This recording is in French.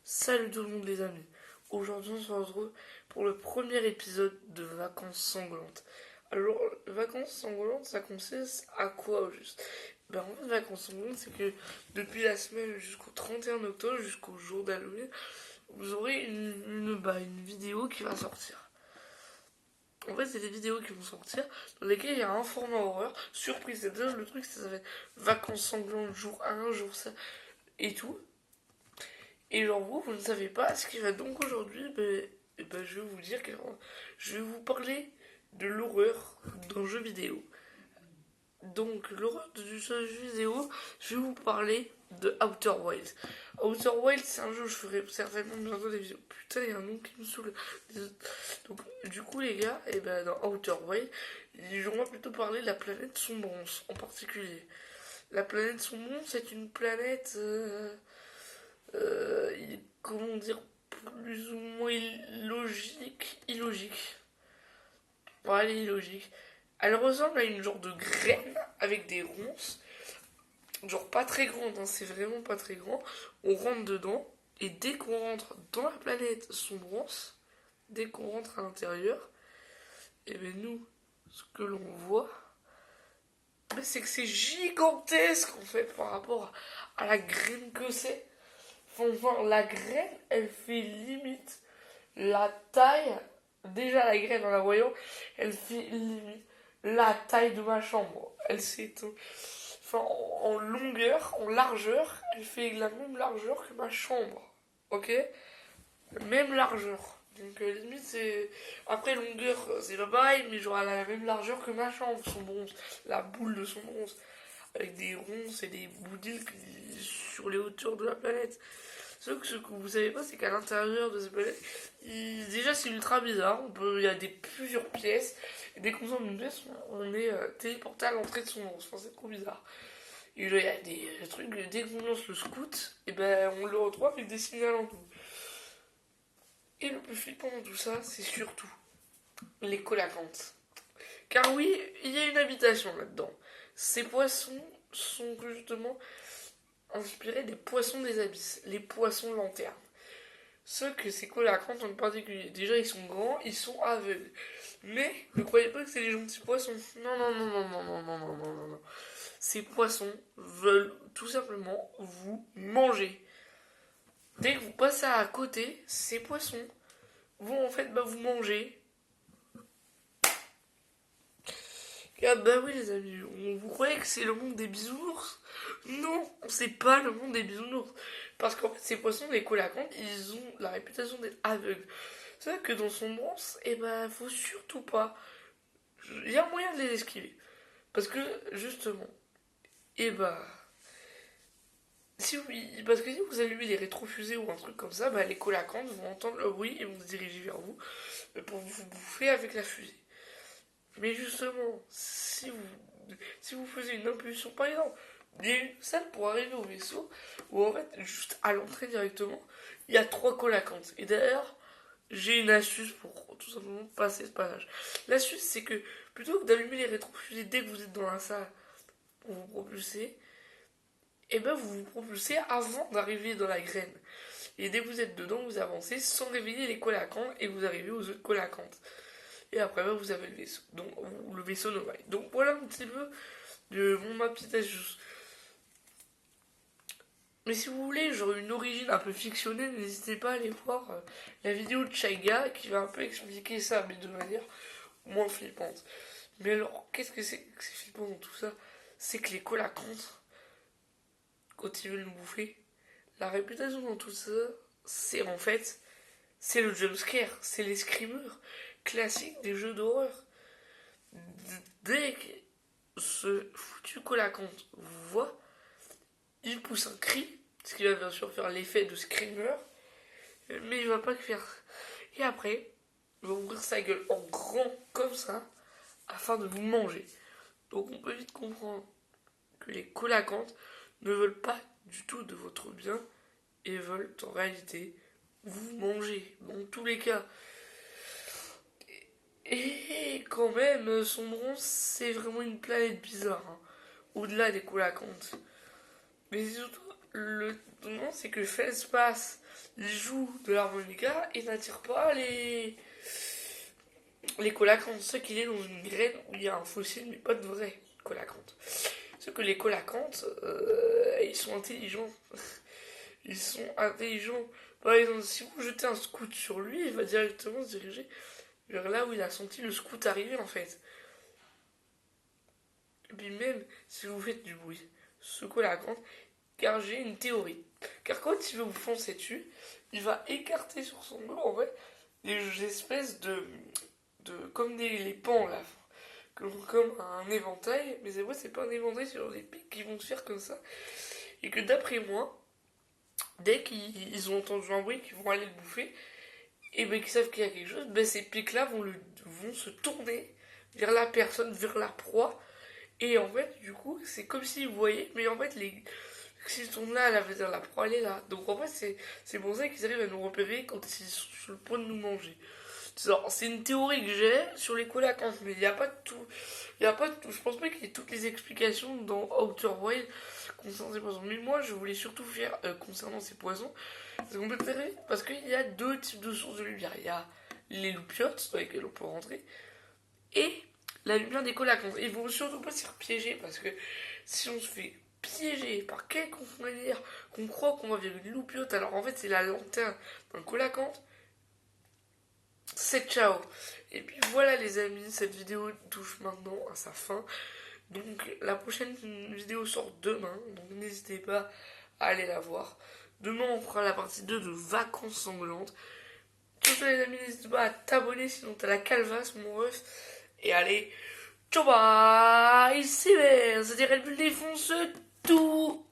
Salut tout le monde les amis, aujourd'hui on se retrouve pour le premier épisode de Vacances Sanglantes. Alors, Vacances Sanglantes, ça consiste à quoi au juste? En fait, Vacances Sanglantes, c'est que depuis la semaine jusqu'au 31 octobre, jusqu'au jour d'Halloween, vous aurez une vidéo qui va sortir. En fait, c'est des vidéos qui vont sortir dans lesquelles il y a un format horreur, surprise, c'est-à-dire le truc, ça va être Vacances Sanglantes, jour 1, jour 5 et tout. Et genre vous ne savez pas ce qui va donc aujourd'hui, je vais vous dire que je vais vous parler de l'horreur d'un jeu vidéo. Donc l'horreur du jeu vidéo, je vais vous parler de Outer Wilds. Outer Wilds, c'est un jeu où je ferai certainement bientôt des vidéos. Putain, il y a un nom qui me saoule. Donc du coup les gars, dans Outer Wilds, je vais plutôt parler de la planète Sombrance en particulier. La planète Sombrance, c'est une planète... comment dire, plus ou moins illogique. Ouais, elle est illogique. Elle ressemble à une genre de graine avec des ronces. Genre pas très grande, hein, c'est vraiment pas très grand. On rentre dedans, et dès qu'on rentre dans la planète Sombrance, dès qu'on rentre à l'intérieur, et bien nous, ce que l'on voit, c'est que c'est gigantesque en fait par rapport à la graine que c'est. Enfin, la graine, elle fait limite la taille. Déjà, la graine, en la voyant, elle fait limite la taille de ma chambre. Elle s'étend. Enfin, en longueur, en largeur, elle fait la même largeur que ma chambre. Ok? Même largeur. Donc, limite, c'est. Après, longueur, c'est pas pareil, mais genre, elle a la même largeur que ma chambre, son bronze. La boule de son bronze. Avec des ronces et des bouddhils sur les hauteurs de la planète. Sauf que ce que vous savez pas, c'est qu'à l'intérieur de cette planète, déjà c'est ultra bizarre. Il y a plusieurs pièces. Et dès qu'on sort d'une pièce, on est téléporté à l'entrée de son monstre. Enfin, c'est trop bizarre. Et là, il y a des trucs, dès qu'on lance le scout, on le retrouve avec des signaux en tout. Et le plus flippant dans tout ça, c'est surtout les colacantes. Car oui, il y a une habitation là-dedans. Ces poissons sont justement inspirés des poissons des abysses, les poissons lanternes. Ceux que ces colacantes en particulier. Déjà, ils sont grands, ils sont aveugles. Mais ne croyez pas que c'est les gentils poissons. Non, non, non, non, non, non, non, non, non, non, non. Ces poissons veulent tout simplement vous manger. Dès que vous passez à côté, ces poissons vont en fait vous manger. Et oui les amis, vous croyez que c'est le monde des bisounours? Non, c'est pas le monde des bisounours. Parce qu'en fait, ces poissons, les colacantes, ils ont la réputation d'être aveugles. C'est vrai que dans son bronze, faut surtout pas. Il y a moyen de les esquiver. Parce que, justement, si parce que si vous allumez les rétrofusées ou un truc comme ça, les colacantes vont entendre le bruit et vont se diriger vers vous pour vous bouffer avec la fusée. Mais justement, si vous faisiez une impulsion, par exemple, il y a une salle pour arriver au vaisseau où en fait, juste à l'entrée directement, il y a 3 colacantes. Et d'ailleurs, j'ai une astuce pour tout simplement passer ce passage. L'astuce, c'est que plutôt que d'allumer les rétrofusées dès que vous êtes dans la salle pour vous propulser, vous vous propulsez avant d'arriver dans la graine. Et dès que vous êtes dedans, vous avancez sans réveiller les colacantes et vous arrivez aux autres colacantes. Et après, vous avez le vaisseau. Donc, le vaisseau normal. Donc, voilà un petit peu de ma petite astuce. Mais si vous voulez, genre une origine un peu fictionnelle, n'hésitez pas à aller voir la vidéo de Chaiga qui va un peu expliquer ça, mais de manière moins flippante. Mais alors, qu'est-ce que c'est flippant dans tout ça? C'est que les colacantes, quand ils veulent nous bouffer, la réputation dans tout ça, c'est en fait, c'est le jumpscare, c'est les screamers classiques des jeux d'horreur. Dès que ce foutu colacante vous voit, il pousse un cri, ce qui va bien sûr faire l'effet de screamer, mais il va pas le faire. Et après, il va ouvrir sa gueule en grand comme ça, afin de vous manger. Donc on peut vite comprendre que les colacantes ne veulent pas du tout de votre bien et veulent en réalité vous manger, dans tous les cas. Et quand même, Sombron, c'est vraiment une planète bizarre, hein, au-delà des colacantes. Mais surtout, le non, c'est que Feldspath il joue de l'harmonica et n'attire pas les colacanthes. C'est qu'il est dans une graine où il y a un fossile, mais pas de vrai colacanthe. C'est que les colacanthes, ils sont intelligents. Ils sont intelligents. Par exemple, si vous jetez un scout sur lui, il va directement se diriger vers là où il a senti le scout arriver en fait. Et puis même si vous faites du bruit, secouez la grande, car j'ai une théorie. Car quand il veut vous foncer dessus, il va écarter sur son dos en fait des espèces de comme les pans là, comme un éventail, mais c'est vrai c'est pas un éventail, c'est des pics qui vont se faire comme ça. Et que d'après moi, dès qu'ils ont entendu un bruit, qu'ils vont aller le bouffer, et ben qu'ils savent qu'il y a quelque chose, ben ces pics-là vont se tourner vers la personne, vers la proie. Et en fait, du coup, c'est comme s'ils voyaient, mais en fait, s'ils tournent là, la proie, elle est là. Donc en fait, c'est pour ça qu'ils arrivent à nous repérer quand ils sont sur le point de nous manger. C'est une théorie que j'ai sur les colacanthes, mais il n'y a pas de tout. Il y a pas de tout. Je pense pas qu'il y ait toutes les explications dans Outer Wild concernant ces poissons. Mais moi, je voulais surtout faire concernant ces poissons. C'est qu'on peut très vite parce qu'il y a deux types de sources de lumière. Il y a les loupiotes dans lesquelles on peut rentrer et la lumière des colacanthes. Il faut surtout pas se faire piéger parce que si on se fait piéger par quelconque manière qu'on croit qu'on va vers une loupiote alors en fait c'est la lanterne d'un colacanthe, c'est ciao. Et puis voilà les amis, cette vidéo touche maintenant à sa fin. Donc la prochaine vidéo sort demain, donc n'hésitez pas à aller la voir. Demain on fera la partie 2 de Vacances sanglantes. Tout ça les amis, n'hésite pas à t'abonner sinon t'as la calvasse mon ref. Et allez, ciao bye, c'est bien, c'est-à-dire elle défonce tout.